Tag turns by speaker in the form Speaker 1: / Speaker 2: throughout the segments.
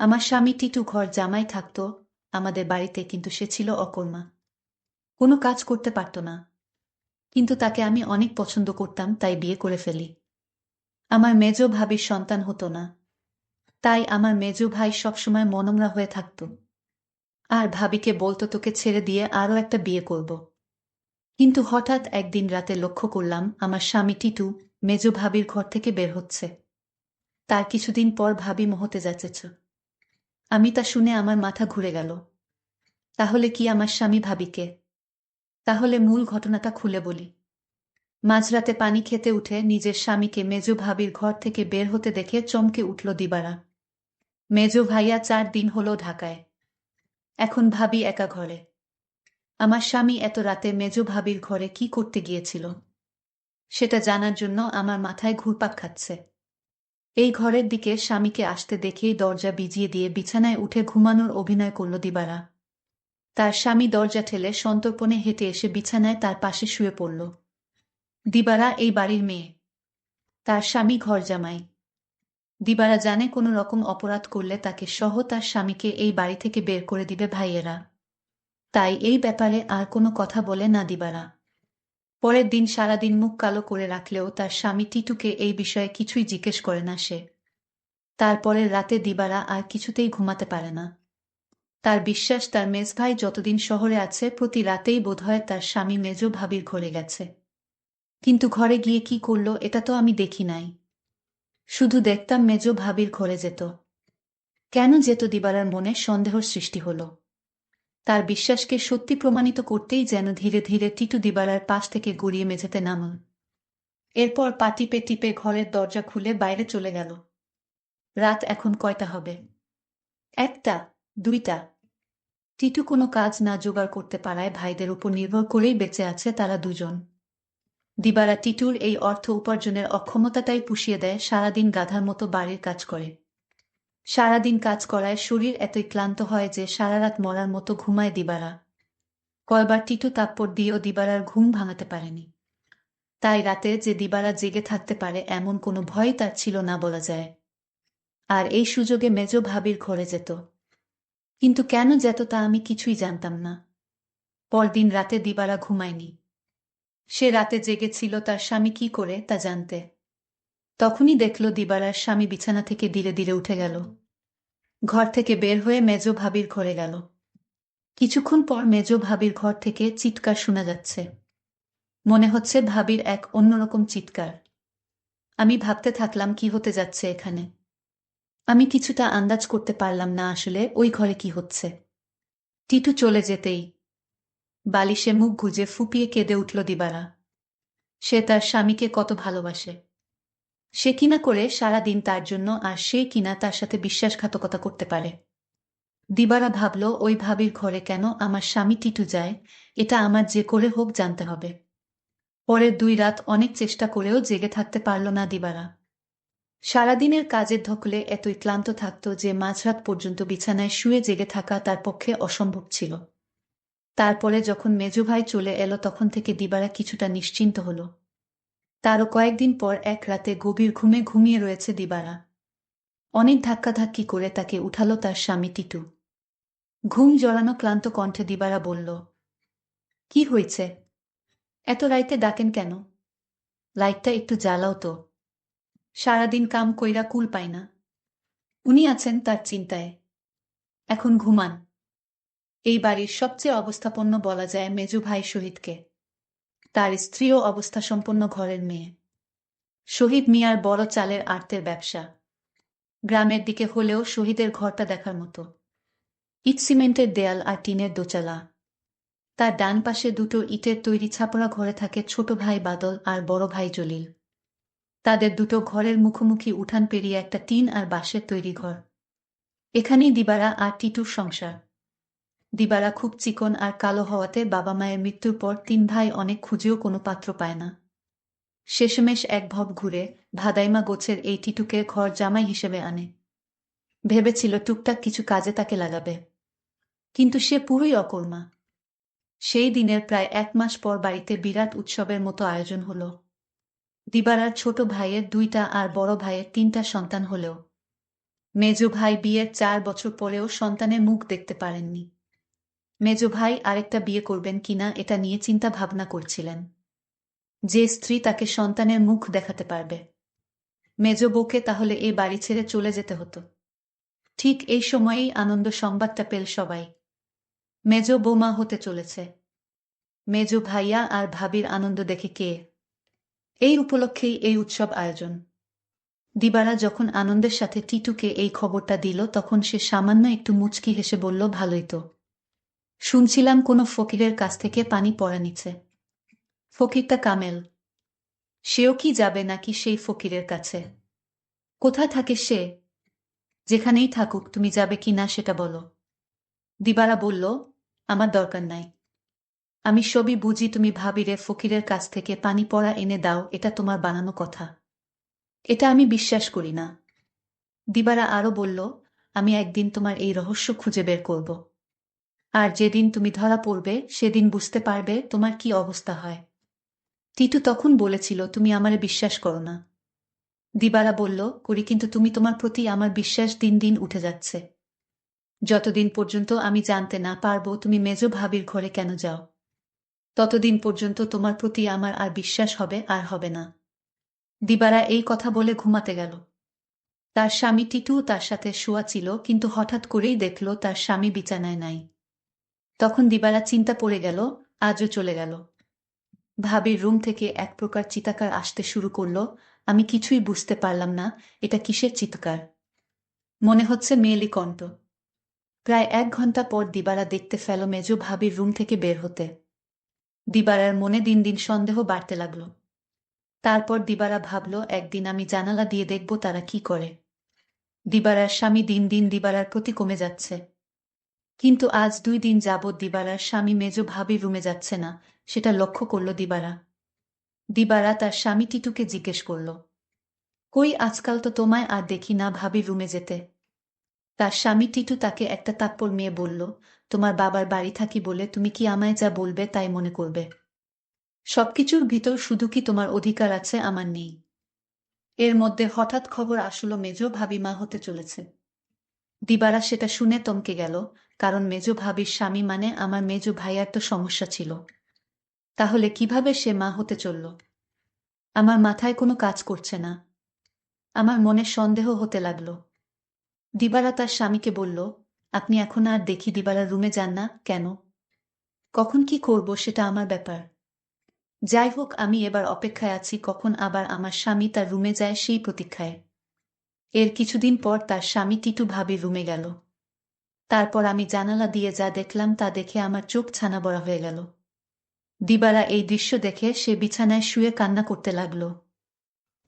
Speaker 1: আমার স্বামী টিটু ঘর জামাই থাকতো আমাদের বাড়িতে, কিন্তু সে ছিল অকর্মা। কোনো কাজ করতে পারত না। কিন্তু তাকে আমি অনেক পছন্দ করতাম, তাই বিয়ে করে ফেলি। আমার মেজ ভাবির সন্তান হতো না, তাই আমার মেজ ভাই সবসময় মনমরা হয়ে থাকত আর ভাবিকে বলতো তোকে ছেড়ে দিয়ে আরও একটা বিয়ে করব। কিন্তু হঠাৎ একদিন রাতে লক্ষ্য করলাম আমার স্বামী টিটু মেজ ভাবির ঘর থেকে বের হচ্ছে। তার কিছুদিন পর ভাবি মহতে যাচ্ছে। আমি তা শুনে আমার মাথা ঘুরে গেল। তাহলে কি আমার স্বামী ভাবিকে? তাহলে মূল ঘটনাটা খুলে বলি। মাঝরাতে পানি খেতে উঠে নিজের স্বামীকে মেজ ভাবির ঘর থেকে বের হতে দেখে চমকে উঠল দিবারা। মেজ ভাইয়া 4 দিন হলো ঢাকায়। এখন ভাবি একা ঘরে। আমার স্বামী এত রাতে মেজ ভাবির ঘরে কি করতে গিয়েছিল, সেটা জানার জন্য আমার মাথায় ঘুরপাক খাচ্ছে। এই ঘরের দিকে স্বামীকে আসতে দেখেই দরজা বিজিয়ে দিয়ে বিছানায় উঠে ঘুমানোর অভিনয় করল দিবারা। তার স্বামী দরজা ঠেলে সন্তর্পণে হেঁটে এসে বিছানায় তার পাশে শুয়ে পড়ল। দিবারা এই বাড়ির মেয়ে, তার স্বামী ঘরজামাই। দিবারা জানে কোনো রকম অপরাধ করলে তাকে সহ তার স্বামীকে এই বাড়ি থেকে বের করে দিবে ভাইয়েরা। তাই এই ব্যাপারে আর কোনো কথা বলে না দিবারা। পরের দিন সারাদিন মুখ কালো করে রাখলেও তার স্বামী টিটুকে এই বিষয়ে কিছুই জিজ্ঞেস করে না সে। তারপরের রাতে দিবারা আর কিছুতেই ঘুমাতে পারে না। তার বিশ্বাস তার মেজ ভাই যতদিন শহরে আছে প্রতি রাতেই বোধহয় তার স্বামী মেজ ভাবির ঘরে গেছে। কিন্তু ঘরে গিয়ে কি করলো এটা তো আমি দেখি নাই। শুধু দেখতাম মেজ ভাবির ঘরে যেত। কেন যেত দিবারার মনে সন্দেহর সৃষ্টি হল। তার বিশ্বাসকে সত্যি প্রমাণিত করতেই যেন ধীরে ধীরে টিটু দিবারার পাশ থেকে গড়িয়ে মেঝেতে নামল। এরপর পা টিপে টিপে ঘরের দরজা খুলে বাইরে চলে গেল। রাত এখন কয়টা হবে? 1টা, 2টা। টিটু কোনো কাজ না জোগাড় করতে পারায় ভাইদের উপর নির্ভর করেই বেঁচে আছে তারা দুজন। দিবারা টিটুর এই অর্থ উপার্জনের অক্ষমতাটাই পুষিয়ে দেয়, সারাদিন গাধার মতো বাড়ির কাজ করে। সারাদিন কাজ করায় শরীর এতই ক্লান্ত হয় যে সারারাত মরার মতো ঘুমায় দিবারা। কয়বার টিটু তাপ্পড় দিয়েও দিবারার ঘুম ভাঙাতে পারেনি। তাই রাতে যে দিবারা জেগে থাকতে পারে এমন কোনো ভয় তার ছিল না বলা যায়। আর এই সুযোগে মেজ ভাবির ঘরে যেত। কিন্তু কেন যেত তা আমি কিছুই জানতাম না। পরদিন রাতে দিবারা ঘুমায়নি। সে রাতে জেগেছিল তার স্বামী কি করে তা জানতে। তখনই দেখল দিবারার স্বামী বিছানা থেকে ধীরে ধীরে উঠে গেল। ঘর থেকে বের হয়ে মেজ ভাবির ঘরে গেল। কিছুক্ষণ পর মেজ ভাবির ঘর থেকে চিৎকার শোনা যাচ্ছে। মনে হচ্ছে ভাবির এক অন্যরকম চিৎকার। আমি ভাবতে থাকলাম কি হতে যাচ্ছে এখানে। আমি কিছুটা আন্দাজ করতে পারলাম না আসলে ওই ঘরে কি হচ্ছে। টিটু চলে যেতেই বালিশে মুখ গুজে ফুপিয়ে কেঁদে উঠল দিবারা। সে তার স্বামীকে কত ভালোবাসে। সে কিনা করে সারা দিন তার জন্য, আর সে কিনা তার সাথে বিশ্বাসঘাতকতা করতে পারে। দিবারা ভাবল ওই ভাবির ঘরে কেন আমার স্বামী টিটু যায়, এটা আমার যে করে হোক জানতে হবে। পরের 2 রাত অনেক চেষ্টা করেও জেগে থাকতে পারল না দিবারা। সারাদিনের কাজের ধকলে এতই ক্লান্ত থাকত যে মাঝরাত পর্যন্ত বিছানায় শুয়ে জেগে থাকা তার পক্ষে অসম্ভব ছিল। তারপরে যখন মেজো ভাই চলে এলো তখন থেকে দিবারা কিছুটা নিশ্চিন্ত হল। তারও কয়েকদিন পর এক রাতে গভীর ঘুমে ঘুমিয়ে রয়েছে দিবারা। অনেক ধাক্কাধাক্কি করে তাকে উঠালো তার স্বামী টিটু। ঘুম জড়ানো ক্লান্ত কণ্ঠে দিবারা বলল, কি হয়েছে? এত রাইতে ডাকেন কেন? লাইটটা একটু জ্বালাও তো। সারাদিন কাম কইরা কুল পাই না। উনি আছেন তার চিন্তায়। এখন ঘুমান। এই বাড়ির সবচেয়ে অবস্থাপন্ন বলা যায় মেজু ভাই শহীদকে। তার স্ত্রীও অবস্থাসম্পন্ন ঘরের মেয়ে। শহীদ মিয়ার বড় চালের আড়তের ব্যবসা। গ্রামের দিকে হলেও শহীদের ঘরটা দেখার মতো। ইট সিমেন্টের দেয়াল আর টিনের দোচালা। তার ডান পাশে দুটো ইটের তৈরি ছাপরা ঘরে থাকে ছোট ভাই বাদল আর বড় ভাই জলিল। তাদের দুটো ঘরের মুখোমুখি উঠান পেরিয়ে একটা টিন আর বাঁশের তৈরি ঘর। এখানেই দিবারা আর টিটুর সংসার। দিবারা খুব চিকন আর কালো হওয়াতে বাবা মায়ের মৃত্যুর পর 3 ভাই অনেক খুঁজেও কোনো পাত্র পায় না। শেষমেশ এক ভব ঘুরে ভাদাইমা গোছের এই টিটুকে ঘর জামাই হিসেবে আনে। ভেবেছিল টুকটাক কিছু কাজে তাকে লাগাবে। কিন্তু সে পুরোই অকর্মা। সেই দিনের প্রায় 1 মাস পর বাড়িতে বিরাট উৎসবের মতো আয়োজন হলো। দিবারার ছোট ভাইয়ের 2টা আর বড় ভাইয়ের 3টা সন্তান হলেও মেজ ভাই বিয়ের 4 বছর পরেও সন্তানের মুখ দেখতে পারেননি। মেজ ভাই আরেকটা বিয়ে করবেন কিনা এটা নিয়ে চিন্তা ভাবনা করছিলেন। যে স্ত্রী তাকে সন্তানের মুখ দেখাতে পারবে, মেজ বউকে তাহলে এই বাড়ি ছেড়ে চলে যেতে হতো। ঠিক এই সময়েই আনন্দ সংবাদটা পেল সবাই। মেজ বৌমা হতে চলেছে। মেজ ভাইয়া আর ভাবির আনন্দ দেখে কে। এই উপলক্ষেই এই উৎসব আয়োজন। দিবারা যখন আনন্দের সাথে টিটুকে এই খবরটা দিল তখন সে সামান্য একটু মুচকি হেসে বলল, ভালোই তো। শুনছিলাম কোনো ফকিরের কাছ থেকে পানি পড়া নিচ্ছে। ফকিরটা কামেল। সেও কি যাবে নাকি সেই ফকিরের কাছে? কোথায় থাকে সে? যেখানেই থাকুক, তুমি যাবে কি না সেটা বলো। দিবারা বলল, আমার দরকার নাই। আমি সবই বুঝি, তুমি ভাবিরে ফকিরের কাছ থেকে পানি পড়া এনে দাও, এটা তোমার বানানো কথা। এটা আমি বিশ্বাস করি না। দিবারা আরো বলল, আমি একদিন তোমার এই রহস্য খুঁজে বের করব। আর যেদিন তুমি ধরা পড়বে সেদিন বুঝতে পারবে তোমার কি অবস্থা হয়। টিটু তখন বলেছিল, তুমি আমারে বিশ্বাস করো না। দিবারা বলল, করি, কিন্তু তুমি তোমার প্রতি আমার বিশ্বাস দিন দিন উঠে যাচ্ছে। যতদিন পর্যন্ত আমি জানতে না পারবো তুমি মেজ ভাবির ঘরে কেন যাও, ততদিন পর্যন্ত তোমার প্রতি আমার আর বিশ্বাস হবে আর হবে না। দিবারা এই কথা বলে ঘুমাতে গেল। তার স্বামী টিটু তার সাথে শোয়া ছিল, কিন্তু হঠাৎ করেই দেখল তার স্বামী বিছানায় নাই। তখন দিবারা চিন্তা পড়ে গেল, আজও চলে গেল। ভাবির রুম থেকে এক প্রকার চিৎকার আসতে শুরু করল। আমি কিছুই বুঝতে পারলাম না এটা কিসের চিৎকার। মনে হচ্ছে মেয়েলি কণ্ঠ। প্রায় 1 ঘন্টা পর দিবারা দেখতে ফেল মেজ ভাবির রুম থেকে বের হতে। দিবারার মনে দিন দিন সন্দেহ বাড়তে লাগল। তারপর দিবারা ভাবল, একদিন আমি জানালা দিয়ে দেখব তারা কি করে। দিবারার স্বামী দিন দিন দিবারার প্রতি কমে যাচ্ছে। কিন্তু আজ 2 দিন যাবৎ দিবারার স্বামী মেজ ভাবির রুমে যাচ্ছে না, সেটা লক্ষ্য করল দিবারা। দিবারা তার স্বামী টিটুকে জিজ্ঞেস করল, কই, আজকাল তো তোমায় আর দেখি না ভাবির রুমে যেতে। তার স্বামী টিটু তাকে একটা থাপ্পড় মেয়ে বলল, তোমার বাবার বাড়ি থাকি বলে তুমি কি আমায় যা বলবে তাই মনে করবে? সবকিছুর ভিতর শুধু কি তোমার অধিকার আছে, আমার নেই? এর মধ্যে হঠাৎ খবর আসলো মেজ ভাবি মা হতে চলেছে। দিবারা সেটা শুনে থমকে গেল, কারণ মেজ ভাবির স্বামী মানে আমার মেজ ভাইয়ার তো সমস্যা ছিল। তাহলে কিভাবে সে মা হতে চলল? আমার মাথায় কোনো কাজ করছে না। আমার মনে সন্দেহ হতে লাগলো। দিবারা তার স্বামীকে বলল, আপনি এখন আর দেখি দিবারার রুমে যান না কেন? কখন কি করব সেটা আমার ব্যাপার। যাই হোক, আমি এবার অপেক্ষায় আছি কখন আবার আমার স্বামী তার রুমে যায় সেই প্রতীক্ষায়। এর কিছুদিন পর তার স্বামী টিটু ভাবির রুমে গেল। তারপর আমি জানালা দিয়ে যা দেখলাম তা দেখে আমার চোখ ছানা বড়া হয়ে গেল। দিবারা এই দৃশ্য দেখে সে বিছানায় শুয়ে কান্না করতে লাগল।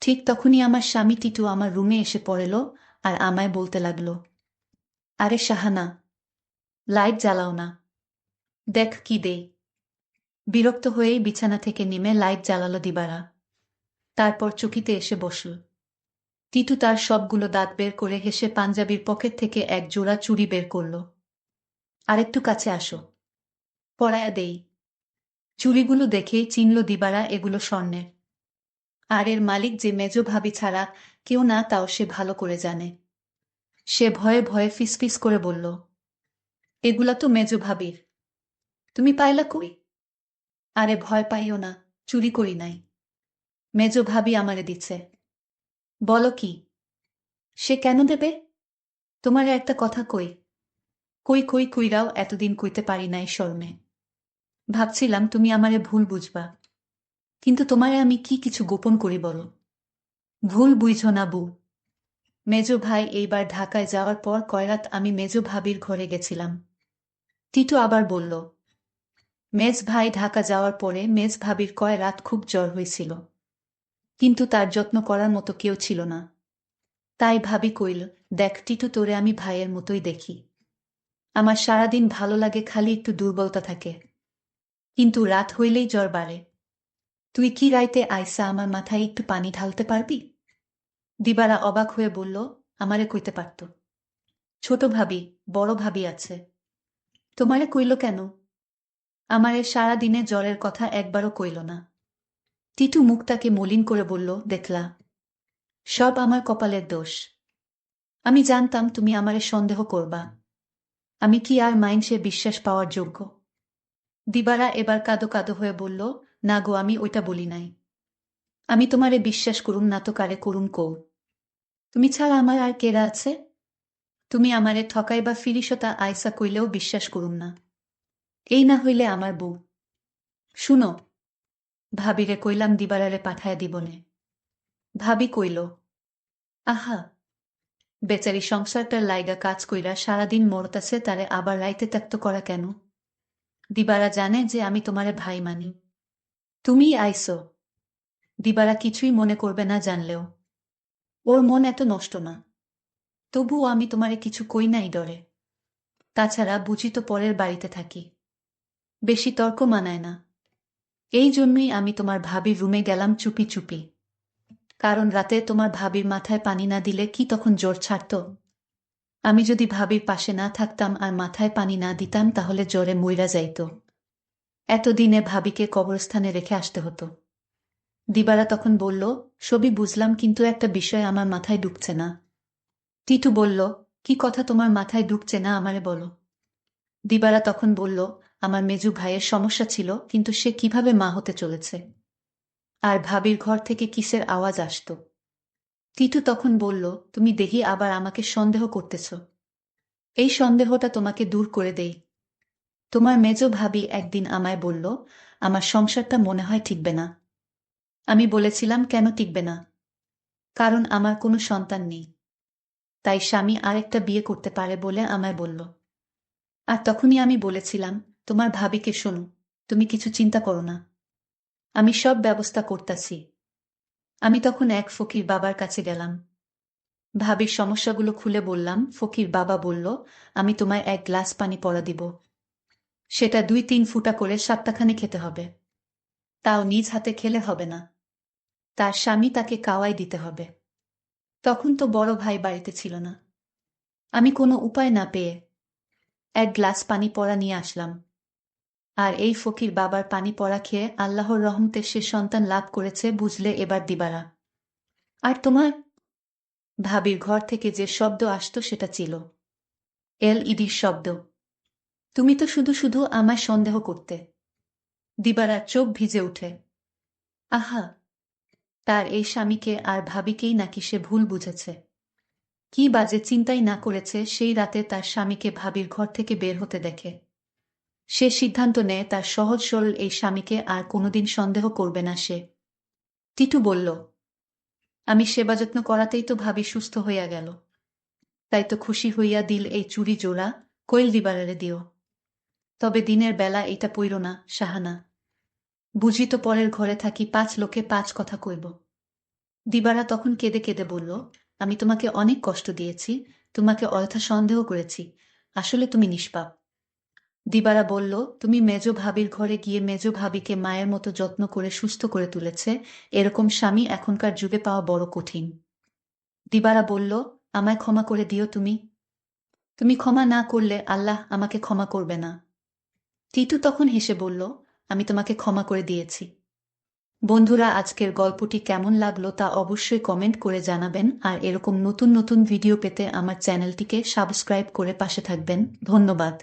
Speaker 1: ঠিক তখনই আমার স্বামী টিটু আমার রুমে এসে পড়ল আর আমায় বলতে লাগল, আরে শাহানা, লাইট জ্বালাও না, দেখ কি দেই। বিরক্ত হয়েই বিছানা থেকে নেমে লাইট জ্বালালো দিবারা। তারপর চকিতে এসে বসল। টিটু তার সবগুলো দাঁত বের করে হেসে পাঞ্জাবির পকেট থেকে এক জোড়া চুড়ি বের করল। আরেকটু কাছে আসো, পরায়া দেই। চুড়িগুলো দেখেই চিনল দিবারা এগুলো স্বর্ণের। আর এর মালিক যে মেজ ভাবি ছাড়া কেউ না, তাও সে ভালো করে জানে। সে ভয়ে ভয়ে ফিসফিস করে বলল, এগুলা তো মেজ ভাবির। তুমি পাইলা কই? আরে ভয় পাইও না, চুরি করি নাই। মেজ ভাবি আমারে দিচ্ছে। বলো কি? সে কেন দেবে? তোমারে একটা কথা কই। কই কই কইরাও এতদিন কইতে পারি নাই শর্মে। ভাবছিলাম তুমি আমারে ভুল বুঝবা, কিন্তু তোমারে আমি কি কিছু গোপন করি বলো। ভুল বুঝো না বউ। মেজ ভাই এইবার ঢাকায় যাওয়ার পর কয়রাত আমি মেজ ভাবির ঘরে গেছিলাম। টিটু আবার বলল, মেজ ভাই ঢাকা যাওয়ার পরে মেজ ভাবির কয় রাত খুব জ্বর হয়েছিল, কিন্তু তার যত্ন করার মতো কেউ ছিল না। তাই ভাবি কইল, দেখ টিটু, তোরে আমি ভাইয়ের মতোই দেখি। আমার সারাদিন ভালো লাগে, খালি একটু দুর্বলতা থাকে, কিন্তু রাত হইলেই জ্বর বাড়ে। তুই কি রাইতে আইসা আমার মাথায় একটু পানি ঢালতে পারবি? দিবারা অবাক হয়ে বলল, আমারে কইতে পারত। ছোট ভাবি, বড় ভাবি আছে, তোমারে কইল কেন? আমারে সারা দিনে জ্বরের কথা একবারও কইল না। টিটু মুখটাকে মলিন করে বলল, দেখলা, সব আমার কপালের দোষ। আমি জানতাম তুমি আমারে সন্দেহ করবা। আমি কি আর সে বিশ্বাস পাওয়ার যোগ্য? দিবারা এবার কাঁদো কাঁদো হয়ে বলল, না গো, আমি ওইটা বলি নাই। আমি তোমারে বিশ্বাস করুম না তো কারে করুম কও? তুমি ছাড়া আমার আর কেরা আছে? তুমি আমারে ঠকাইবা ফিরিসতা আইসা কইলেও বিশ্বাস করুম না। এই না হইলে আমার বউ। শুনো, ভাবিরে কইলাম দিবারারে পাঠায়া দিবনে। ভাবি কইল, আহা, বেচারি সংসারটার লাইগা কাজ কইরা সারাদিন মরতাছে, তারে আবার রাইতে ত্যাক্ত করা কেন? দিবারা জানে যে আমি তোমারে ভাই মানি। তুমিই আইসো, দিবারা কিছুই মনে করবে না জানলেও। ওর মন এত নষ্ট না। তবুও আমি তোমারে কিছু কই নাই ডরে। তাছাড়া বুঝি তো পরের বাড়িতে থাকি, বেশি তর্ক মানায় না। এই জন্যই আমি তোমার ভাবির রুমে গেলাম চুপি চুপি। কারণ রাতে তোমার ভাবির মাথায় পানি না দিলে কি তখন জ্বর ছাড়ত? আমি যদি ভাবির পাশে না থাকতাম আর মাথায় পানি না দিতাম তাহলে জ্বরে মইরা যাইত। এতদিনে ভাবিকে কবরস্থানে রেখে আসতে হতো। দিবারা তখন বলল, সবই বুঝলাম, কিন্তু একটা বিষয় আমার মাথায় ঢুকছে না। টিটু বলল, কি কথা তোমার মাথায় ঢুকছে না আমারে বলো। দিবারা তখন বলল, আমার মেজু ভাইয়ের সমস্যা ছিল, কিন্তু সে কিভাবে মা হতে চলেছে। আর ভাবির ঘর থেকে কিসের আওয়াজ আসত। টিটু তখন বলল, তুমি দেখি আবার আমাকে সন্দেহ করতেছ। এই সন্দেহটা তোমাকে দূর করে দেই। তোমার মেজো ভাবি একদিন আমায় বলল, আমার সংসারটা মনে হয় টিকবে না। আমি বলেছিলাম, কেন টিকবে না? কারণ আমার কোনো সন্তান নেই, তাই স্বামী আরেকটা বিয়ে করতে পারে বলে আমায় বলল। আর তখনই আমি বলেছিলাম, তোমার ভাবিকে শোনো, তুমি কিছু চিন্তা করো না, আমি সব ব্যবস্থা করতাছি। আমি তখন এক ফকির বাবার কাছে গেলাম। ভাবির সমস্যাগুলো খুলে বললাম। ফকির বাবা বলল, আমি তোমায় এক গ্লাস পানি পড়া দিব। সেটা 2-3 ফুটা করে সপ্তাহখানে খেতে হবে। তাও নিজ হাতে খেলে হবে না, তার স্বামী তাকে কাওয়াই দিতে হবে। তখন তো বড় ভাই বাড়িতে ছিল না। আমি কোনো উপায় না পেয়ে এক গ্লাস পানি পড়া নিয়ে আসলাম। আর এই ফকির বাবার পানি পড়া খেয়ে আল্লাহর রহমতে সে সন্তান লাভ করেছে, বুঝলে এবার দিবারা। আর তোমার ভাবির ঘর থেকে যে শব্দ আসতো সেটা ছিল এলইডির শব্দ। তুমি তো শুধু শুধু আমায় সন্দেহ করতে। দিবারার চোখ ভিজে উঠে। আহা, তার এই স্বামীকে আর ভাবিকেই নাকি সে ভুল বুঝেছে। কি বাজে চিন্তাই না করেছে সেই রাতে তার স্বামীকে ভাবির ঘর থেকে বের হতে দেখে। সে সিদ্ধান্ত নেয় তার সহজ সরল এই স্বামীকে আর কোনোদিন সন্দেহ করবে না সে। টিটু বলল, আমি সেবা যত্ন করাতেই তো ভাবি সুস্থ হইয়া গেল। তাই তো খুশি হইয়া দিল এই চুড়ি জোড়া, কইল দিবারারে দিও। তবে দিনের বেলা এটা পইর না, সাহানা। বুঝি তো পরের ঘরে থাকি, 5 লোকে 5 কথা কইব। দিবারা তখন কেঁদে কেঁদে বলল, আমি তোমাকে অনেক কষ্ট দিয়েছি, তোমাকে অযথা সন্দেহ করেছি, আসলে তুমি নিষ্পাপ। দিবারা বলল, তুমি মেজ ভাবির ঘরে গিয়ে মেজ ভাবিকে মায়ের মতো যত্ন করে সুস্থ করে তুলেছে, এরকম স্বামী এখনকার যুগে পাওয়া বড় কঠিন। দিবারা বলল, আমায় ক্ষমা করে দিও তুমি। তুমি ক্ষমা না করলে আল্লাহ আমাকে ক্ষমা করবে না। টিটু তখন হেসে বলল, আমি তোমাকে ক্ষমা করে দিয়েছি। বন্ধুরা, আজকের গল্পটি কেমন লাগলো তা অবশ্যই কমেন্ট করে জানাবেন, আর এরকম নতুন নতুন ভিডিও পেতে আমার চ্যানেলটিকে সাবস্ক্রাইব করে পাশে থাকবেন। ধন্যবাদ।